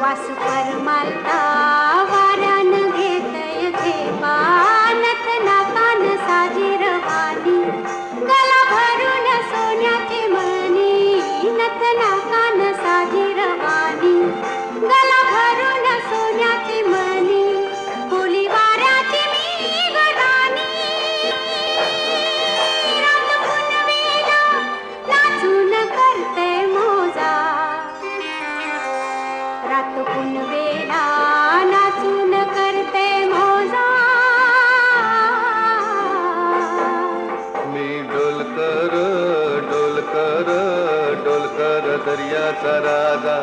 वास परमालता वाऱ्यान घेतय झेपा नतना कान साजी रवानी गला भरून सोन्याची मणी नतना कान साजी रवानी गला भरून सोन्याची मणी फुली वाऱ्याची मी गराणी रात पुनवेला नाचून करते मोजा रात पुनवेला नाचून करते मोजा मी डोलकर डोलकर डोलकर दर्याचा राजा